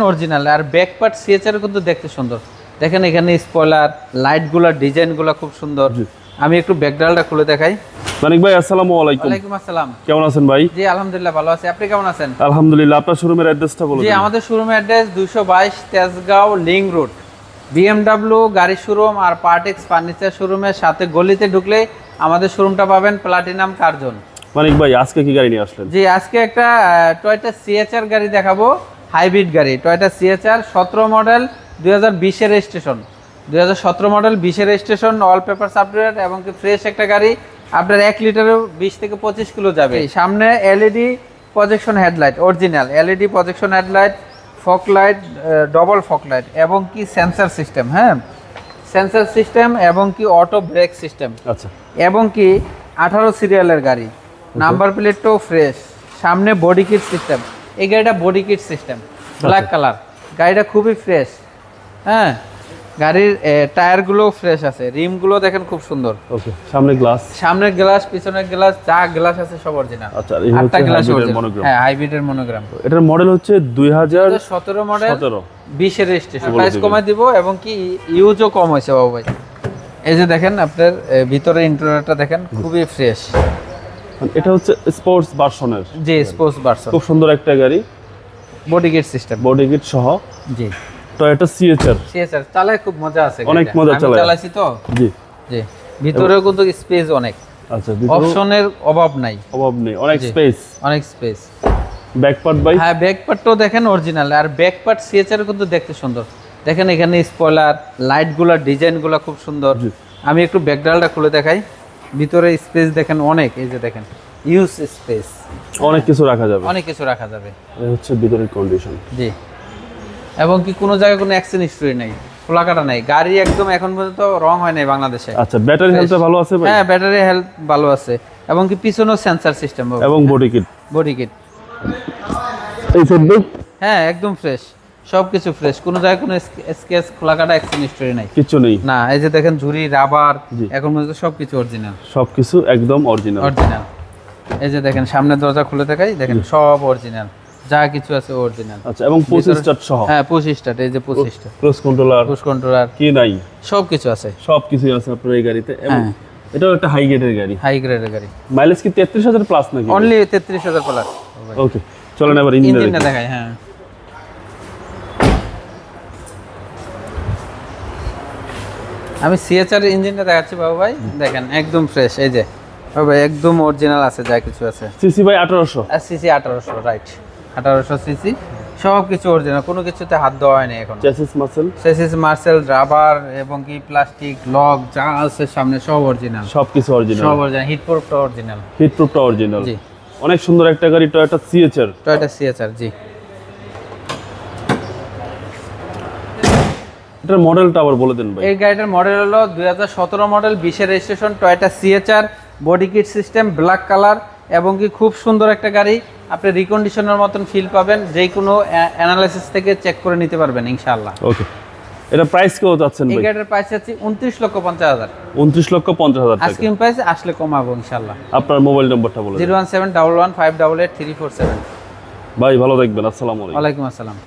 Original আর back part সিএচআর কিন্তু দেখতে সুন্দর। দেখেন এখানে স্পয়লার, লাইটগুলো, ডিজাইনগুলো খুব সুন্দর। আমি একটু ব্যাকগ্রাউন্ডটা খুলে দেখাই। মানিক ভাই আসসালামু আলাইকুম। ওয়ালাইকুম আসসালাম। কেমন আছেন ভাই? জি আলহামদুলিল্লাহ ভালো আছি। আপনি কেমন আছেন? আলহামদুলিল্লাহ। আপনার শোরুমের অ্যাড্রেসটা বলুন। জি আমাদের শোরুমের address 222 Tejgaon link road, BMW গাড়ি শোরুম আর পার্টেক্স ফার্নিচার শোরুমের সাথে গলিতে ঢুকলে আমাদের শোরুমটা পাবেন প্লাটিনাম কার্জন। মানিক ভাই আজকে কি গাড়ি নিয়ে আসলেন? জি আজকে একটা টয়োটা সিএচআর গাড়ি দেখাবো, হাইব্রিড গাড়ি। টয়োটা সিএচআর 17 মডেল 2020 এর রেজিস্ট্রেশন, 2017 মডেল 20 এর রেজিস্ট্রেশন, অল পেপারস আপডেট এবং কি ফ্রেশ একটা গাড়ি। আপনার 1 লিটারে 20 থেকে 25 কিলো যাবে। সামনে LED projection headlight, original LED projection headlight, fog light, double fog light এবং কি সেন্সর সিস্টেম, হ্যাঁ সেন্সর সিস্টেম এবং কি অটো ব্রেক সিস্টেম। আচ্ছা। এবং কি 18 সিরিয়ালের গাড়ি, নাম্বার প্লেটটাও ফ্রেশ। সামনে বডি কিট সিস্টেম, এই গাড়িটা body kit system, black colour. গাড়িটা খুবই ফ্রেশ, হ্যাঁ গাড়ির টায়ারগুলো ফ্রেশ আছে, রিমগুলো দেখেন খুব সুন্দর। ওকে, সামনে গ্লাস, সামনের গ্লাস, পিছনের গ্লাস, যা গ্লাস আছে সব অরিজিনাল। আচ্ছা, এই হচ্ছে হাইব্রিডের মনোগ্রাম। হ্যাঁ হাইব্রিডের মনোগ্রাম। এটার মডেল হচ্ছে 2017 মডেল 20 এর রেজিস্ট্রেশন। প্রাইস কমাই দিব এবং কি ইউজও কম হয়েছে বাবু ভাই। এই যে দেখেন আপনার ভিতরে ইন্টেরিয়রটা দেখেন খুবই ফ্রেশ। এটা হচ্ছে স্পোর্টস ভার্সনের। জি স্পোর্টস ভার্সন, খুব সুন্দর একটা গাড়ি, body kit system, body kit সহ। জি টয়োটা সিএচআর। সিএচআর চালায় খুব মজা আছে, অনেক মজা চালায়। চালাইছি তো। জি জি ভিতরেও কিন্তু স্পেস অনেক। আচ্ছা, অপশনের অভাব নাই, অভাব নেই, অনেক স্পেস, অনেক স্পেস। ব্যাক পার্ট ভাই? হ্যাঁ ব্যাক পার্টটাও দেখেন অরিজিনাল আর ব্যাক পার্ট সিএচআর কিন্তু দেখতে সুন্দর। দেখেন এখানে স্পয়লার, লাইটগুলো, ডিজাইনগুলো খুব সুন্দর। আমি একটু ব্যাকগ্রাউন্ডটা খুলে দেখাই। ভিতরে স্পেস দেখেন অনেক, এই যে দেখেন ইউজ স্পেস, অনেক কিছু রাখা যাবে, অনেক কিছু রাখা যাবে। এই হচ্ছে ভিতরের কন্ডিশন। জি এবং কি কোনো জায়গায় কোনো অ্যাক্সিডেন্ট হিস্টরি নাই, খোলাকাটা নাই। গাড়ি একদম এখন পর্যন্ত রং হয় নাই বাংলাদেশে। আচ্ছা, ব্যাটারি হেলথটা ভালো আছে ভাই? হ্যাঁ ব্যাটারি হেলথ ভালো আছে এবং কি পিছনেও সেন্সর সিস্টেম এবং বডি কিট, বডি কিট। এই সেট ভাই? হ্যাঁ একদম ফ্রেশ, সবকিছু ফ্রেশ, কোনো জায়গায় কোনো স্কেচ, খোলাকাটা, অ্যাক্সিডেন্ট হিস্টরি নাই, কিছু নেই না। এই যে দেখেন ঝুরি, রাবার, এখন পর্যন্ত সবকিছু অরিজিনাল, সবকিছু একদম অরিজিনাল। অরিজিনাল। এই যে দেখেন সামনের দরজা খুলে দেখাই, দেখেন সব অরিজিনাল, যা কিছু আছে অরিজিনাল। আচ্ছা, এবং 25 স্টার্ট সহ? হ্যাঁ 25 স্টার্ট, এই যে 25 start, cruise controller, push controller কি নাই, সবকিছু আছে, সবকিছুই আছে আপনার এই গাড়িতে। এবং এটাও একটা হাই গ্রেডের গাড়ি, হাই গ্রেডের গাড়ি। মাইলেজ কি 33,000 প্লাস নাকি? Only 33,000 plus. ওকে, চলেন এবার ইঞ্জিনটা দেখাই। হ্যাঁ আমি সিএচআর ইঞ্জিনটা দেখাচ্ছি বাবু ভাই, দেখেন একদম ফ্রেশ। এই যে বাবু ভাই একদম অরিজিনাল আছে, যা কিছু আছে। সিসি ভাই 1800, আর সিসি 1800, রাইট 1800 সিসি, সব কিছু অরিজিনাল, কোনো কিছুতে হাত দেওয়া হয়নি এখন। Chassis muscle, chassis Marcel, rubber এবং কি প্লাস্টিক, লক যা আছে সামনে সব অরিজিনাল, সবকিছু অরিজিনাল, সব অরিজিনাল। হিট প্রুফটা অরিজিনাল, হিট প্রুফটা অরিজিনাল। জি অনেক সুন্দর একটা গাড়ি, টয়োটা সিএচআর। টয়োটা সিএচআর। জি এটার মডেলটা আবার বলে দেন ভাই। এই গাড়িটার মডেল হলো 2017 মডেল 20 এর registration, Toyota CHR, body kit system, black colour এবং কি খুব সুন্দর একটা গাড়ি। আপনি রিকন্ডিশনের মতন ফিল পাবেন, যে কোনো অ্যানালাইসিস থেকে চেক করে নিতে পারবেন ইনশাআল্লাহ। ওকে, এটা প্রাইস কত যাচ্ছেন এই ভাই? গাড়িটার প্রাইস আছে 29,50,000। 29,50,000 টাকা। আজকে প্রাইস আসলে কমাবো ইনশাআল্লাহ। আপনার মোবাইল নাম্বারটা বলে দেন। 017115888 347। ভাই ভালো থাকবেন, আসসালামু আলাইকুম। ওয়ালাইকুম আসসালাম।